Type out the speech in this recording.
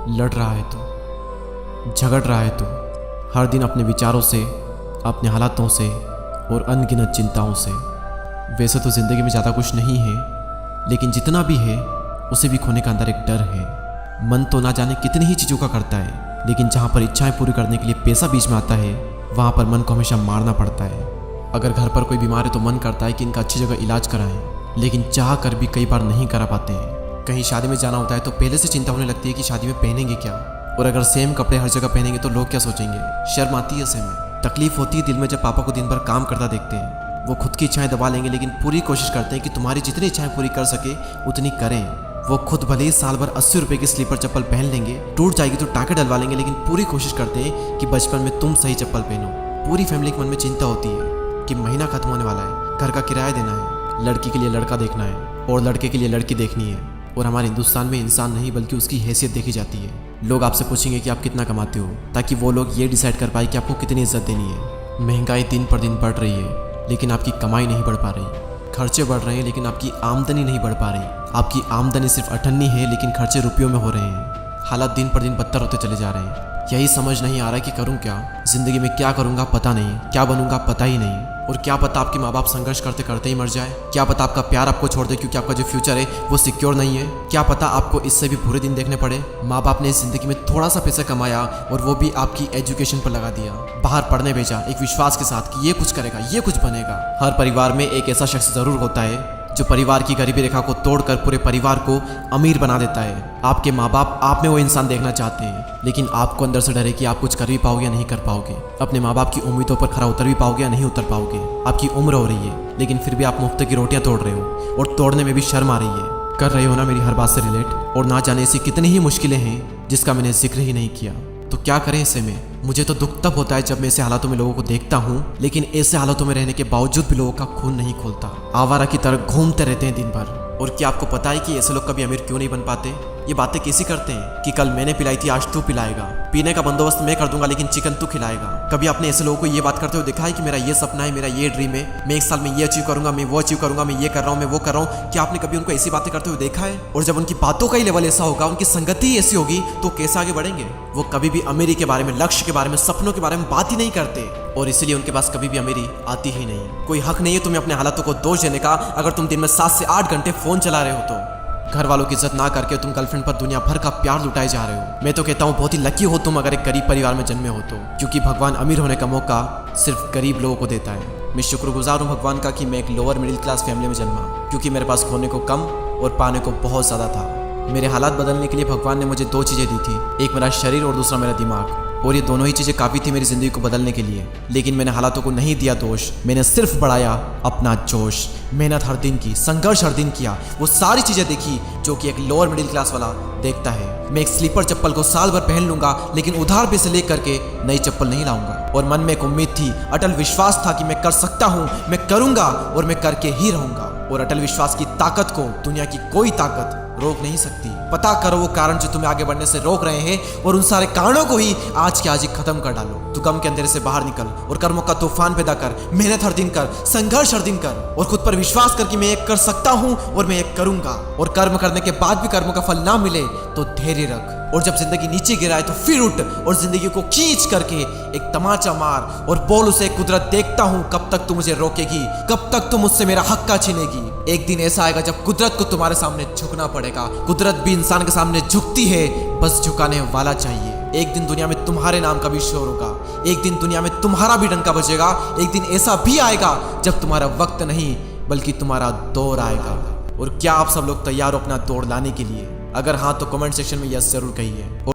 लड़ रहा है तू, झगड़ रहा है तू, हर दिन अपने विचारों से, अपने हालातों से और अनगिनत चिंताओं से। वैसे तो ज़िंदगी में ज़्यादा कुछ नहीं है, लेकिन जितना भी है उसे भी खोने का अंदर एक डर है। मन तो ना जाने कितनी ही चीज़ों का करता है, लेकिन जहाँ पर इच्छाएं पूरी करने के लिए पैसा बीच में आता है, वहाँ पर मन को हमेशा मारना पड़ता है। अगर घर पर कोई बीमार है तो मन करता है कि इनका अच्छी जगह इलाज कराएं, लेकिन चाह कर भी कई बार नहीं करा पाते हैं। कहीं शादी में जाना होता है तो पहले से चिंता होने लगती है कि शादी में पहनेंगे क्या, और अगर सेम कपड़े हर जगह पहनेंगे तो लोग क्या सोचेंगे। शर्म आती है ऐसे में। तकलीफ होती है दिल में जब पापा को दिन भर काम करता देखते हैं। वो खुद की इच्छाएं दबा लेंगे, लेकिन पूरी कोशिश करते हैं कि तुम्हारी जितनी इच्छाएं पूरी कर सके उतनी करें। वो खुद भले ही साल भर 80 रुपए की स्लीपर चप्पल पहन लेंगे, टूट जाएगी तो टाँके डलवा लेंगे, लेकिन पूरी कोशिश करते हैं कि बचपन में तुम सही चप्पल पहनो। पूरी फैमिली के मन में चिंता होती है कि महीना खत्म होने वाला है, घर का किराया देना है, लड़की के लिए लड़का देखना है और लड़के के लिए लड़की देखनी है। और हमारे हिंदुस्तान में इंसान नहीं बल्कि उसकी हैसियत देखी जाती है। लोग आपसे पूछेंगे कि आप कितना कमाते हो, ताकि वो लोग ये डिसाइड कर पाए कि आपको कितनी इज्जत देनी है। महंगाई दिन पर दिन बढ़ रही है, लेकिन आपकी कमाई नहीं बढ़ पा रही। खर्चे बढ़ रहे हैं, लेकिन आपकी आमदनी नहीं बढ़ पा रही। आपकी आमदनी सिर्फ 98 है, लेकिन खर्चे रुपयों में हो रहे हैं। हालात दिन पर दिन बदतर होते चले जा रहे हैं। यही समझ नहीं आ रहा कि करूं क्या। जिंदगी में क्या करूंगा पता नहीं, क्या बनूंगा पता ही नहीं। और क्या पता आपके माँ बाप संघर्ष करते करते ही मर जाए। क्या पता आपका प्यार आपको छोड़ दे, क्योंकि आपका जो फ्यूचर है वो सिक्योर नहीं है। क्या पता आपको इससे भी बुरे दिन देखने पड़े। माँ बाप ने इस जिंदगी में थोड़ा सा पैसा कमाया और वो भी आपकी एजुकेशन पर लगा दिया, बाहर पढ़ने भेजा एक विश्वास के साथ कि ये कुछ करेगा, ये कुछ बनेगा। हर परिवार में एक ऐसा शख्स जरूर होता है जो परिवार की गरीबी रेखा को तोड़कर पूरे परिवार को अमीर बना देता है। आपके माँ बाप आप में वो इंसान देखना चाहते हैं, लेकिन आपको अंदर से डर है कि आप कुछ कर भी पाओगे या नहीं कर पाओगे। अपने माँ बाप की उम्मीदों पर खरा उतर भी पाओगे या नहीं उतर पाओगे। आपकी उम्र हो रही है, लेकिन फिर भी आप मुफ्त की रोटियां तोड़ रहे हो, और तोड़ने में भी शर्म आ रही है। कर रहे हो ना मेरी हर बात से रिलेट, और ना जाने ऐसी कितनी ही मुश्किलें हैं जिसका मैंने जिक्र ही नहीं किया। तो क्या करें ऐसे में। मुझे तो दुख तब होता है जब मैं ऐसे हालातों में लोगों को देखता हूँ, लेकिन ऐसे हालातों में रहने के बावजूद भी लोगों का खून नहीं खोलता। आवारा की तरह घूमते रहते हैं दिन भर। और क्या आपको पता है कि ऐसे लोग कभी अमीर क्यों नहीं बन पाते? ये बातें कैसी करते हैं कि कल मैंने पिलाई थी, आज तू पिलाएगा। पीने का बंदोबस्त मैं कर दूंगा, लेकिन चिकन तू खिलाएगा। कभी आपने ऐसे लोगों को ये बात करते हुए देखा है कि मेरा ये सपना है, मेरा ये ड्रीम है, मैं एक साल में ये अचीव करूंगा, मैं वो अचीव करूंगा, मैं ये कर रहा हूँ, मैं वो कर रहा हूँ? क्या आपने कभी उनको ऐसी बातें करते हुए देखा है? और जब उनकी बातों का ही लेवल ऐसा होगा, उनकी संगति ही ऐसी होगी, तो कैसे आगे बढ़ेंगे? वो कभी भी अमीरी के बारे में, लक्ष्य के बारे में, सपनों के बारे में बात ही नहीं करते, और इसलिए उनके पास कभी भी अमीरी आती ही नहीं। कोई हक नहीं है तुम्हें अपने हालातों को दोष देने का, अगर तुम दिन में 7 से 8 घंटे फोन चला रहे हो तो। घर वालों की इज्जत ना करके तुम गर्लफ्रेंड पर दुनिया भर का प्यार लुटाए जा रहे हो। मैं तो कहता हूँ बहुत ही लकी हो तुम अगर एक गरीब परिवार में जन्मे हो तो, क्योंकि भगवान अमीर होने का मौका सिर्फ गरीब लोगों को देता है। मैं शुक्रगुजार हूँ भगवान का कि मैं एक लोअर मिडिल क्लास फैमिली में जन्मा, क्योंकि मेरे पास खोने को कम और पाने को बहुत ज़्यादा था। मेरे हालात बदलने के लिए भगवान ने मुझे 2 चीज़ें दी थी, एक मेरा शरीर और दूसरा मेरा दिमाग। और ये दोनों ही चीज़ें काफ़ी थी मेरी ज़िंदगी को बदलने के लिए, लेकिन मैंने हालातों को नहीं दिया दोष। मैंने सिर्फ बढ़ाया अपना जोश। मेहनत हर दिन की, संघर्ष हर दिन किया, वो सारी चीज़ें देखी जो कि एक लोअर मिडिल क्लास वाला देखता है। मैं एक स्लीपर चप्पल को साल भर पहन लूंगा, लेकिन उधार पैसे ले करके नई चप्पल नहीं लाऊंगा। और मन में एक उम्मीद थी, अटल विश्वास था कि मैं कर सकता हूँ, मैं करूँगा और मैं करके ही रहूँगा। और अटल विश्वास की ताकत को दुनिया की कोई ताकत रोक नहीं सकती। पता करो वो कारण जो तुम्हें आगे बढ़ने से रोक रहे हैं, और उन सारे कारणों को ही आज के आज ही खत्म कर डालो। तू गम के अंधेरे से बाहर निकल और कर्मों का तूफान पैदा कर। मेहनत हर दिन कर, संघर्ष हर दिन कर, और खुद पर विश्वास कर कि मैं एक कर सकता हूँ और मैं एक करूंगा। और कर्म करने के बाद भी कर्मों का फल ना मिले तो धैर्य रख, और जब जिंदगी नीचे गिराए तो फिर उठ और जिंदगी को खींच करके एक तमाचा मार और बोल उसे, कुदरत देखता हूँ कब तक तू मुझे रोकेगी, कब तक तू मुझसे मेरा हक्का छीनेगी। एक दिन ऐसा आएगा जब कुदरत को तुम्हारे सामने झुकना पड़ेगा। कुदरत भी इंसान के सामने झुकती है, बस झुकाने वाला चाहिए। एक दिन दुनिया में तुम्हारे नाम का भी शोर होगा, एक दिन दुनिया में तुम्हारा भी डंका बजेगा। एक दिन ऐसा भी आएगा जब तुम्हारा वक्त नहीं बल्कि तुम्हारा दौर आएगा। और क्या आप सब लोग तैयार हो अपना दौर लाने के लिए? अगर हाँ तो कमेंट सेक्शन में यस जरूर कहिए।